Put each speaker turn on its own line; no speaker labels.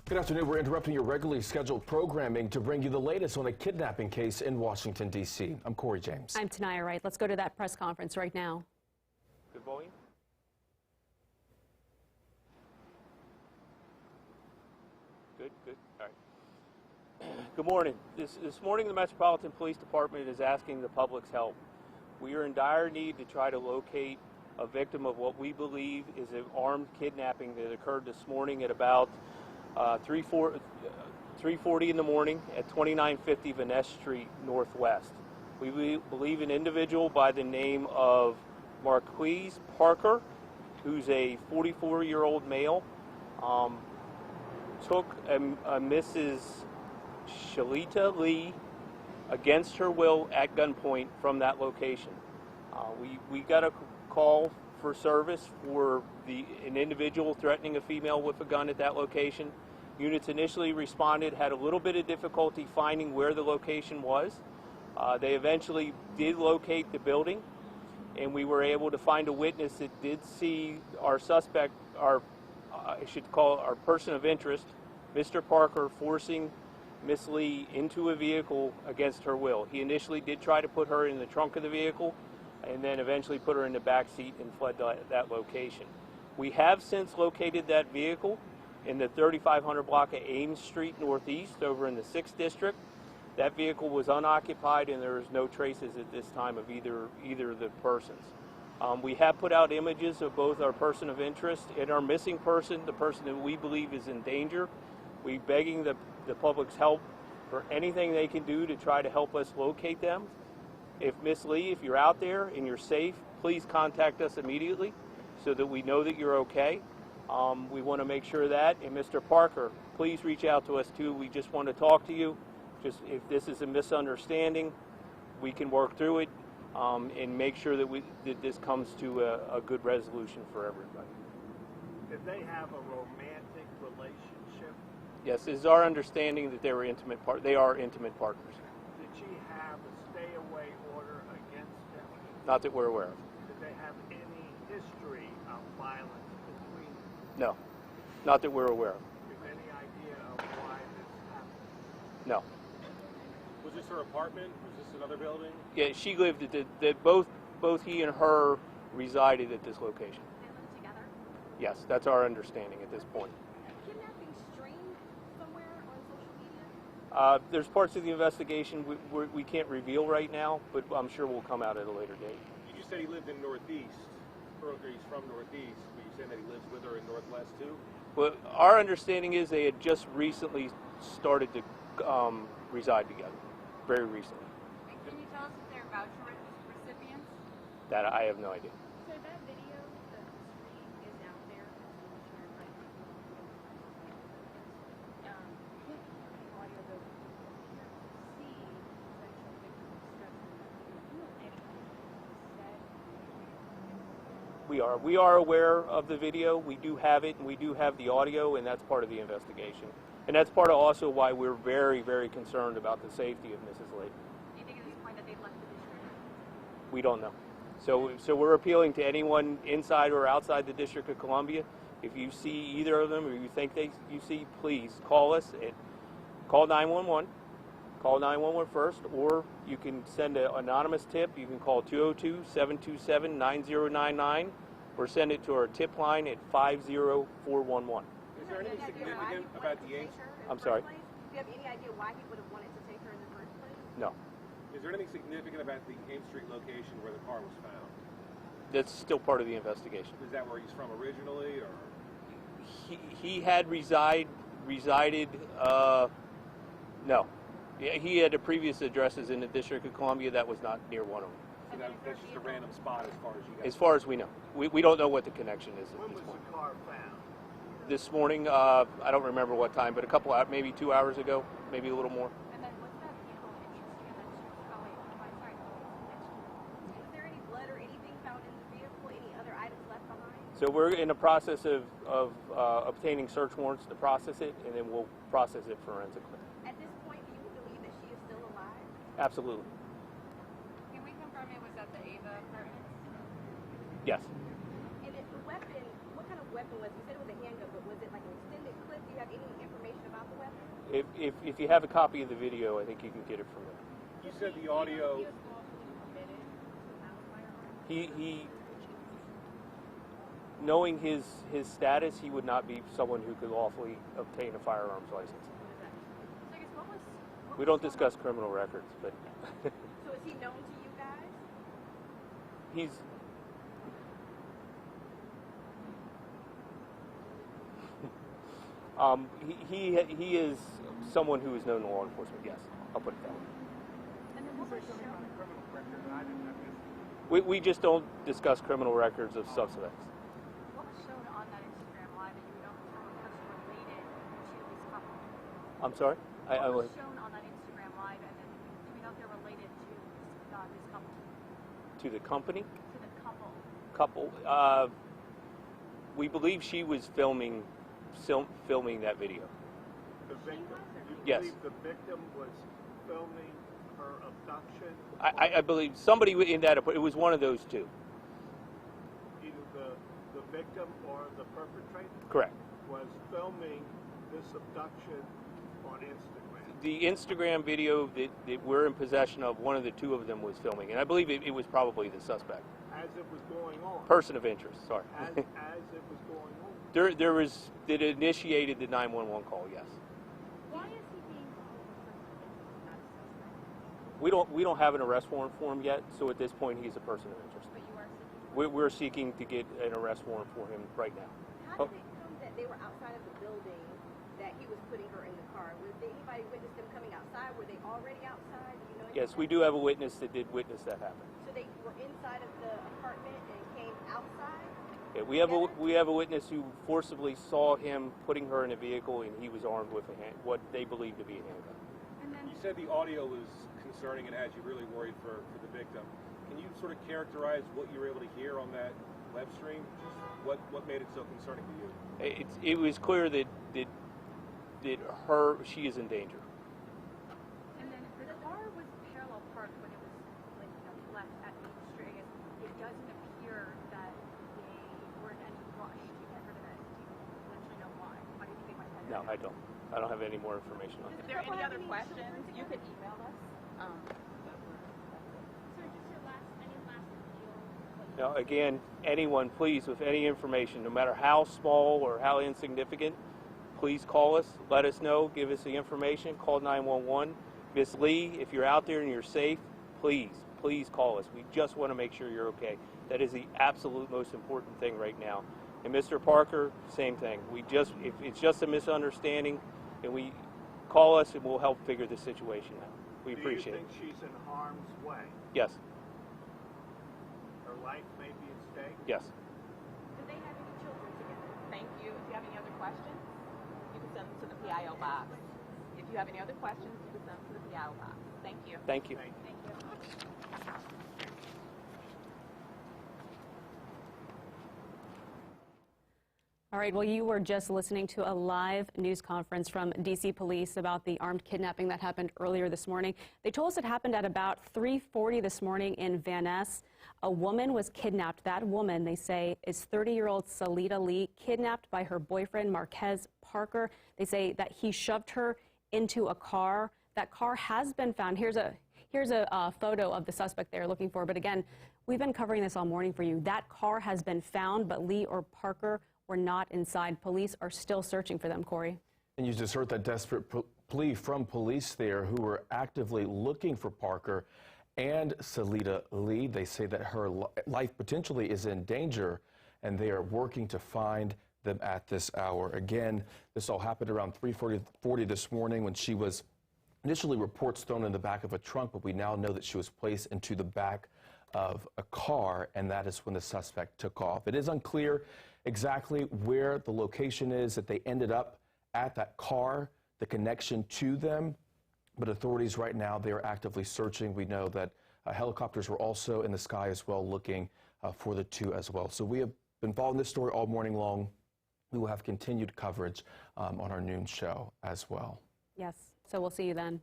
Good afternoon. We're interrupting your regularly scheduled programming to bring you the latest on a kidnapping case in Washington, D.C. I'm Corey James.
I'm Tanaya Wright. Let's go to that press conference right now.
Good volume. Good. All right. Good morning. This morning, the Metropolitan Police Department is asking the public's help. We are in dire need to try to locate a victim of what we believe is an armed kidnapping that occurred this morning at about 3:40 in the morning at 2950 Ness Street Northwest. We believe an individual by the name of Marquise Parker, who's a 44-year-old male, took a Mrs. Shalita Lee against her will at gunpoint from that location. We got a call for service for an individual threatening a female with a gun at that location. Units initially responded, had a little bit of difficulty finding where the location was. They eventually did locate the building, and we were able to find a witness that did see our suspect, I should call our person of interest, Mr. Parker, forcing Miss Lee into a vehicle against her will. He initially did try to put her in the trunk of the vehicle, and then eventually put her in the back seat and fled that location. We have since located that vehicle in the 3500 block of Ames Street Northeast over in the 6th District. That vehicle was unoccupied, and there is no traces at this time of either of the persons. We have put out images of both our person of interest and our missing person, the person that we believe is in danger. We're begging the public's help for anything they can do to try to help us locate them. If Miss Lee, if you're out there and you're safe, please contact us immediately so that we know that you're okay. We want to make sure that. And Mr. Parker, please reach out to us too. We just want to talk to you. Just if this is a misunderstanding, we can work through it and make sure that this comes to a good resolution for everybody.
Did they have a romantic relationship?
Yes, it is our understanding that they are intimate partners.
Did she have a stay-away order against them?
Not that we're aware of.
Did they have any history of violence between them?
No, not that we're aware of.
Do you have any idea of why this happened?
No.
Was this her apartment? Was this another building?
Yeah, she lived at both he and her resided at this location.
They lived together?
Yes, that's our understanding at this point.
Kidnapping streamed somewhere on social media?
There's parts of the investigation we can't reveal right now, but I'm sure will come out at a later date.
You just said he lived in Northeast, or he's from Northeast, but you saying that he lives with her in Northwest too?
Well, our understanding is they had just recently started to reside together, very recently.
And can you tell us if they're voucher recipients?
That I have no idea.
So that video, the screen is out there. Audio goes here to see potential victim discussion. Do you know anything said?
We are aware of the video. We do have it, and we do have the audio, and that's part of the investigation. And that's part of also why we're very, very concerned about the safety of Mrs. Lee.
Do you think at this point that they've left the district?
We don't know. So we're appealing to anyone inside or outside the District of Columbia. If you see either of them or you think you see, please call us at call 911. Call 911 first, or you can send an anonymous tip. You can call 202-727-9099 or send it to our tip line at 50411.
Is there anything significant about the Ames?
I'm sorry?
Do you have any idea why he would have wanted to take her in the first place?
No.
Is there anything significant about the Ames Street location where the car was found?
That's still part of the investigation.
Is that where he's from originally, or?
He had resided, no. He had previous addresses in the District of Columbia. That was not near one of them.
So that's just a random spot as far as you guys.
As far as we know. We don't know what the connection is at
When
this
was
point.
the car found?
This morning, I don't remember what time, but maybe 2 hours ago, maybe a little more.
And then what's that vehicle interesting? And that's oh wait, sorry. Was there any blood or anything found in the vehicle? Any other items left behind?
So we're in the process of obtaining search warrants to process it, and then we'll process it forensically.
At this point, do you believe that she is still alive?
Absolutely.
Can we confirm it was at the Ava apartments?
Yes.
And the weapon, what kind of weapon was it? You said it was a handgun, but was it like an extended clip? Do you have any information
If you have a copy of the video, I think you can get it from there.
You said the audio.
He knowing his status, he would not be someone who could lawfully obtain a firearms license.
So I guess what
We don't discuss criminal records, but
So is he known to you guys?
he's he is someone who is known to law enforcement. Yes, I'll put it that way.
And then what was shown?
Criminal record, and I didn't have this.
We just don't discuss criminal records of suspects.
What was shown on that Instagram live that you don't have related to this couple?
I'm sorry.
What was shown on that Instagram live, and then do we know if they're related to this couple?
To the company
To the couple.
couple. We believe she was filming that video.
The victim. You
Yes.
believe the victim was filming her abduction?
I believe somebody in that. It was one of those two.
Either the victim or the perpetrator
Correct.
was filming this abduction on Instagram.
The Instagram video that we're in possession of, one of the two of them was filming, and I believe it was probably the suspect.
As it was going on.
Person of interest. Sorry.
As it was going on.
There was that initiated the 911 call. Yes.
Why is he being not a suspect?
We don't have an arrest warrant for him yet, so at this point he's a person of interest.
But you are seeking.
We're seeking to get an arrest warrant for him right now.
How did it come that they were outside of the building that he was putting her in the car? Did anybody witness them coming outside? Were they already outside? Do you know?
Yes,
anything?
we do have a witness that did witness that happen.
So they were inside of the apartment and came outside?
Yeah, we have a witness who forcibly saw him putting her in a vehicle, and he was armed with what they believe to be a handgun.
And then
You said the audio was concerning and had you really worried for the victim. Can you sort of characterize what you were able to hear on that web stream? What made it so concerning to you?
It was clear that she is in danger.
And then the car was parallel parked when it was left at Main Street. I guess it doesn't appear that they were in any rush to get rid of it. Do you potentially know why? Why do you think they might have
No, I don't. I don't have any more information on
Does
that.
the couple have any children together?
You could email us.
Sir, just your any last appeal?
Now, again, anyone, please, with any information, no matter how small or how insignificant, please call us, let us know, give us the information, call 911. Miss Lee, if you're out there and you're safe, please call us. We just want to make sure you're okay. That is the absolute most important thing right now. And Mr. Parker, same thing. If it's just a misunderstanding, and we call us and we'll help figure the situation out. We appreciate it.
Do you think she's in harm's way?
Yes,
Her life may be at stake?
yes.
Do they have any children together?
Thank you. If you have any other questions, you can send them to the PIO box. If you have any other questions, you can send them to the PIO box. Thank you.
Thank you.
Thank you.
All right, well, you were just listening to a live news conference from D.C. Police about the armed kidnapping that happened earlier this morning. They told us it happened at about 3:40 this morning in Van Ness. A woman was kidnapped. That woman, they say, is 30-year-old Salita Lee, kidnapped by her boyfriend, Marquez Parker. They say that he shoved her into a car. That car has been found. Here's a photo of the suspect they're looking for. But again, we've been covering this all morning for you. That car has been found, but Lee or Parker were not inside. Police are still searching for them, Corey.
And you just heard that desperate plea from police there who were actively looking for Parker and Salita Lee. They say that her life potentially is in danger, and they are working to find them at this hour. Again, this all happened around 3:40 this morning when she was initially reports thrown in the back of a trunk, but we now know that she was placed into the back of a car, and that is when the suspect took off. It is unclear exactly where the location is that they ended up at that car, the connection to them, but authorities right now, they are actively searching. We know that helicopters were also in the sky as well, looking for the two as well. So we have been following this story all morning long. We will have continued coverage on our noon show as well.
Yes, so we'll see you then.